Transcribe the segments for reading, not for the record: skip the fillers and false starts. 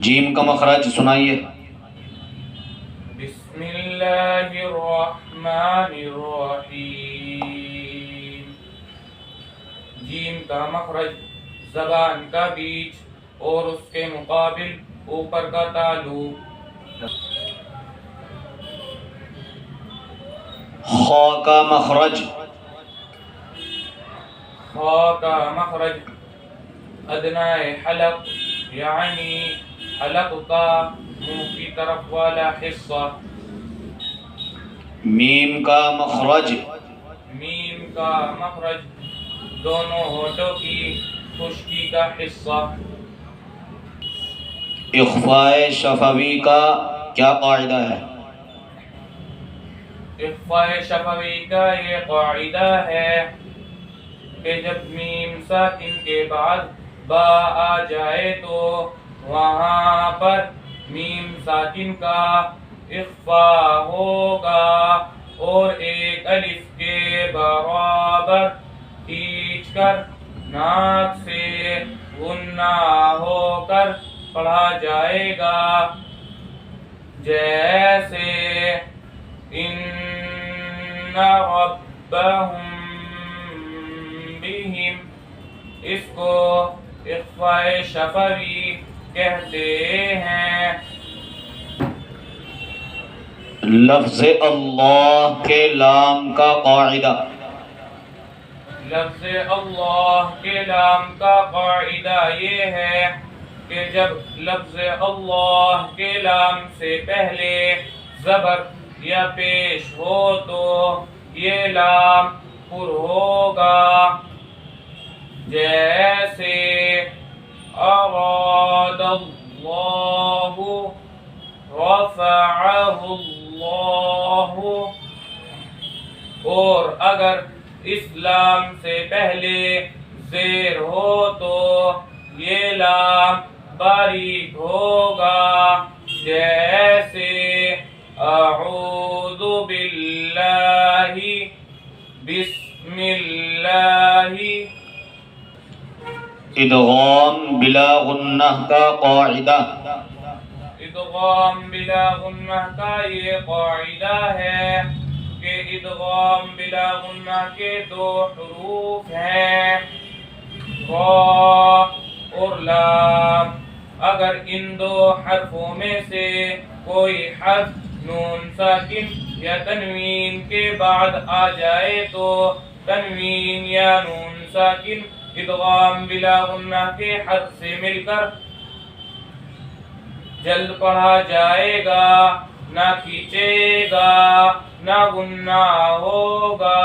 جیم کا مخرج سنائیے۔ بسم اللہ الرحمن الرحیم۔ جیم کا مخرج زبان کا بیچ اور اس کے مقابل اوپر کا تالو۔ خا کا مخرج خا کا مخرج ادنائے حلق یعنی حلق کا منہ کی طرف والا حصہ۔ میم کا مخرج میم کا مخرج دونوں ہونٹوں کی خشکی کا حصہ۔ اخفاء شفوی کا کیا قاعدہ ہے؟ اخفاء شفوی کا یہ قاعدہ ہے کہ جب میم ساکن کے بعد با آ جائے تو وہاں پر میم ساکن کا اخفاء ہوگا اور ایک الف کے برابر کھینچ کر ناک سے غنہ ہو کر پڑھا جائے گا، جیسے ان ربهم بهم۔ اس کو اخفاء شفوی کہتے ہیں۔ لفظ اللہ کے لام کا قاعدہ۔ لفظ اللہ کے لام کا قاعدہ یہ ہے کہ جب لفظ اللہ کے لام سے پہلے زبر یا پیش ہو تو یہ لام پر ہوگا، جیسے اراد اللہ، رفعہ اللہ۔ اور اگر اس لام سے پہلے زیر ہو تو یہ لام باریک ہوگا، جیسے اعوذ باللہ، بسم اللہ۔ ادغام بلا غنہ کا قاعدہ۔ ادغام بلا غنہ کا یہ قاعدہ ہے کہ ادغام بلا غنہ کے دو حروف ہیں، را اور لام۔ اگر ان دو حرفوں میں سے کوئی حرف نون ساکن یا تنوین کے بعد آ جائے تو تنوین یا نون ساکن ادغام بلا غنہ کے حرف سے مل کر جلد پڑھا جائے گا، نہ کھینچے گا نہ غنہ ہوگا،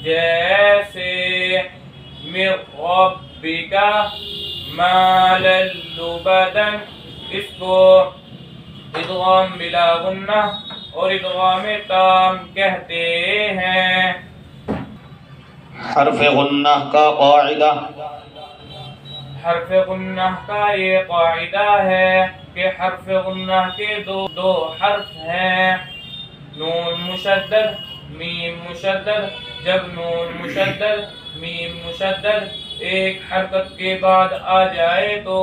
جیسے من ربک ما للبدن۔ اس کو ادغام بلا غنہ اور ادغام تام کہتے ہیں۔ حرف غنہ کا قاعدہ۔ حرف غنہ کا یہ قاعدہ ہے کہ حرف غنہ کے دو حرف ہیں، نون مشدد، میم مشدد۔ جب نون مشدد، میم مشدد ایک حرکت کے بعد آ جائے تو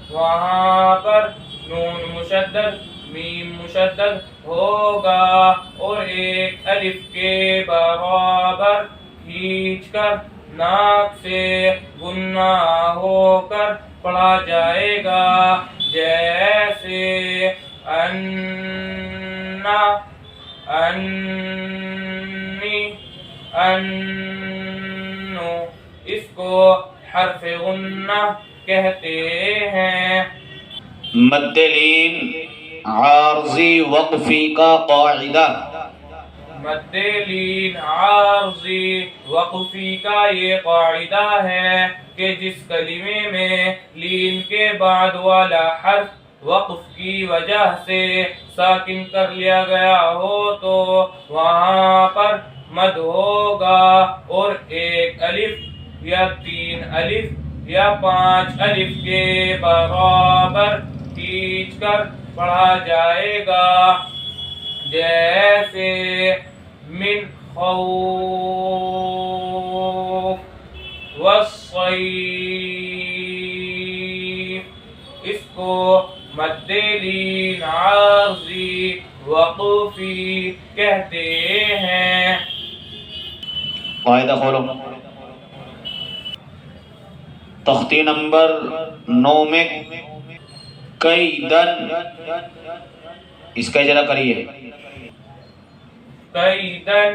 وہاں پر نون مشدد، میم مشدد ہوگا اور ایک الف کے برابر کھینچ کر ناک سے غنہ ہو کر پڑھا جائے گا، جیسے انا، انی، انو۔ اس کو حرف غنہ کہتے ہیں۔ مد لین عارضی وقفی کا قاعدہ۔ مد لین عارضی وقفی کا یہ قاعدہ ہے کہ جس کلمے میں لین کے بعد والا حرف وقف کی وجہ سے ساکن کر لیا گیا ہو تو وہاں پر مد ہوگا اور ایک الف یا 3 الف یا 5 الف کے برابر کھینچ کر پڑھا جائے گا، جیسے من خوف والصیف۔ اس کو مد لین عارضی وقفی کہتے ہیں۔ قاعدہ کھولو، تختی نمبر 9 میں قیدن، اس کا اجرا کریے۔ قیدن،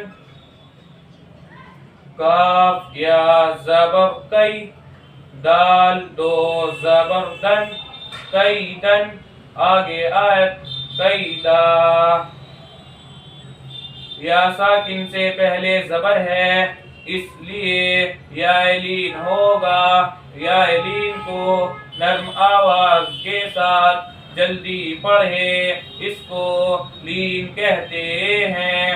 کاف یا زبر قی، دال دو زبر دن، قیدن، آگے آیت قیدا، یا ساکن سے پہلے زبر ہے اس لیے یا لین ہوگا۔ یا لین کو نرم آواز کے ساتھ جلدی پڑھے، اس کو لین کہتے ہیں۔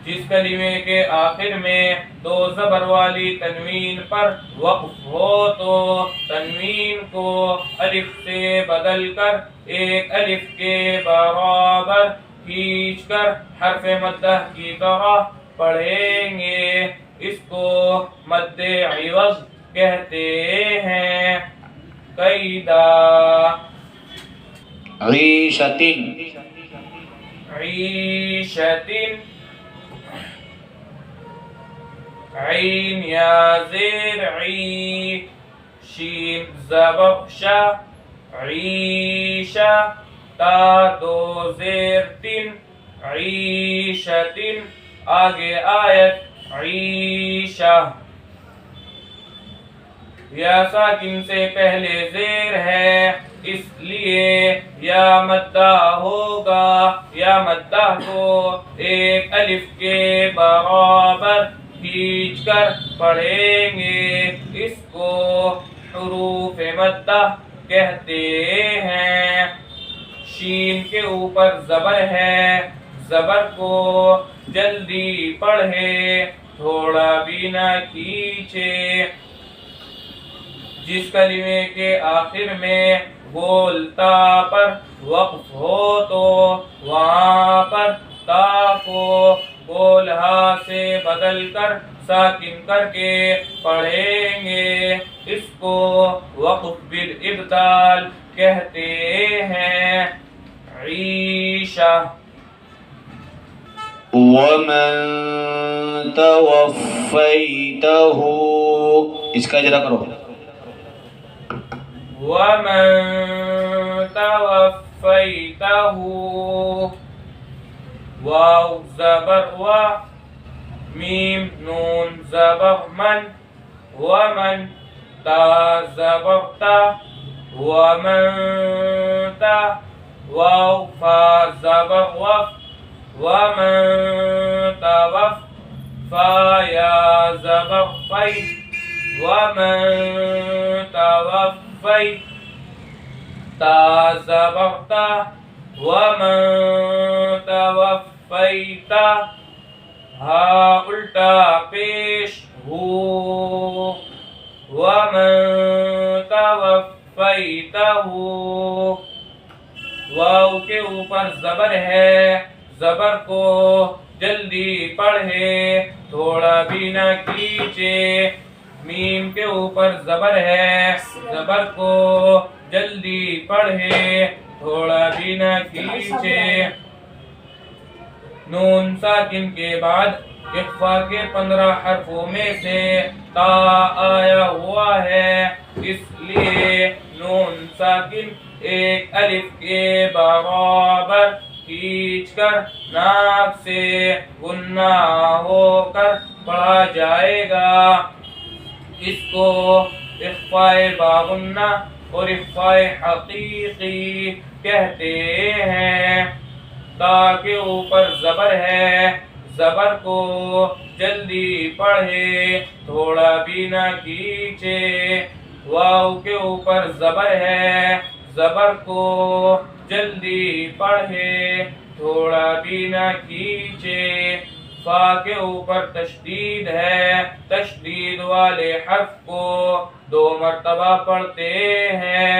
جس کلمے کے آخر میں دو زبر والی تنوین پر وقف ہو تو تنوین کو الف سے بدل کر ایک الف کے برابر کھینچ کر حرف مدہ کی طرح پڑھیں گے، اس کو مد عوض کہتے ہیں۔ قیدا، عیشتن، عیشتن، عین یا زیر عی، شین زبر شا، عیشہ، تا دو زیر تن، عیشتن، آگے آیت عیشہ، یا ساکن سے پہلے زیر ہے اس لیے یا مدہ ہوگا۔ یا مدہ کو ایک الف کے برابر کھینچ کر پڑھیں گے، اس کو حروف مدہ کہتے ہیں۔ شین کے اوپر زبر ہے، زبر کو جلدی پڑھے، تھوڑا بھی نہ کھینچے۔ جس کلمے کے آخر میں گول تا پر وقف ہو تو وہاں پر تا کو گول ہا سے بدل کر ساکن کر کے پڑھیں گے، اس کو وقف بالابدال کہتے ہیں۔ عیشہ، ومن توفیتہ، اس کا اجرا کرو۔ ومن توفیتہ، واو زبر و، میم نون زبر من، ومن، تا زبر تا، ومن تا، واو فا زبر وف، ومن توف، فا یا زبر فی، ومن توفی، تا زبر تا، ومن توفیتا، ہا الٹا پیش ہو، ومن توفیتہ، واو کے اوپر زبر ہے، زبر کو جلدی پڑھے، تھوڑا بھی نہ کھینچے۔ میم کے اوپر زبر ہے، زبر کو جلدی پڑھے، تھوڑا بھی نہ کھینچے۔ نون ساکن کے بعد اخفا کے 15 حرفوں میں سے تا آیا ہوا ہے، اس لیے نون ساکن ایک الف کے برابر کھینچ کر ناک سے غنہ ہو کر پڑھا جائے گا، اس کو اخفائے باغنہ اور اخفائے حقیقی کہتے ہیں۔ تا کے اوپر زبر ہے، زبر کو جلدی پڑھے، تھوڑا بھی نہ کھینچے۔ واو کے اوپر زبر ہے، زبر کو جلدی پڑھے، تھوڑا بھی نہ کھینچے۔ فا کے اوپر تشدید ہے، تشدید والے حرف کو 2 مرتبہ پڑھتے ہیں،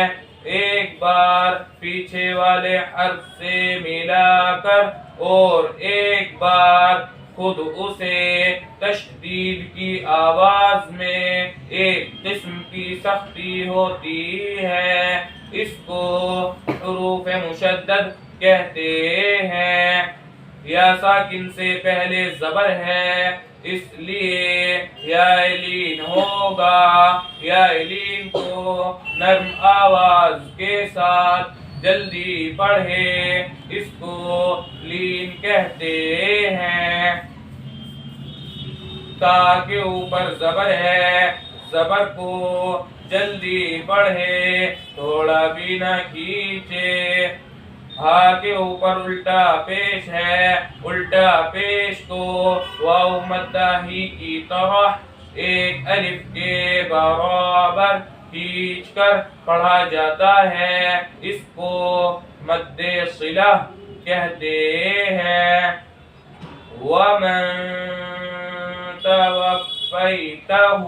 ایک بار پیچھے والے حرف سے ملا کر اور ایک بار خود اسے تشدید کی آواز میں ایک قسم کی بھی سختی ہوتی ہے، اس کو حروف مشدد کہتے ہیں۔ یا ساکن سے پہلے زبر ہے، اس لیے یا لین ہوگا۔ یا لین کو نرم آواز کے ساتھ جلدی پڑھے، اس کو لین کہتے ہیں۔ تا کے اوپر زبر ہے، زبر کو جلدی پڑھے، تھوڑا بھی نہ کھینچے۔ ہا کے اوپر الٹا پیش ہے، الٹا پیش کو واو مدہ ہی کی طرح ایک الف کے برابر کھینچ کر پڑھا جاتا ہے، اس کو مد صلہ کہتے ہیں۔ وَمَن تَوَفَّيْتَهُ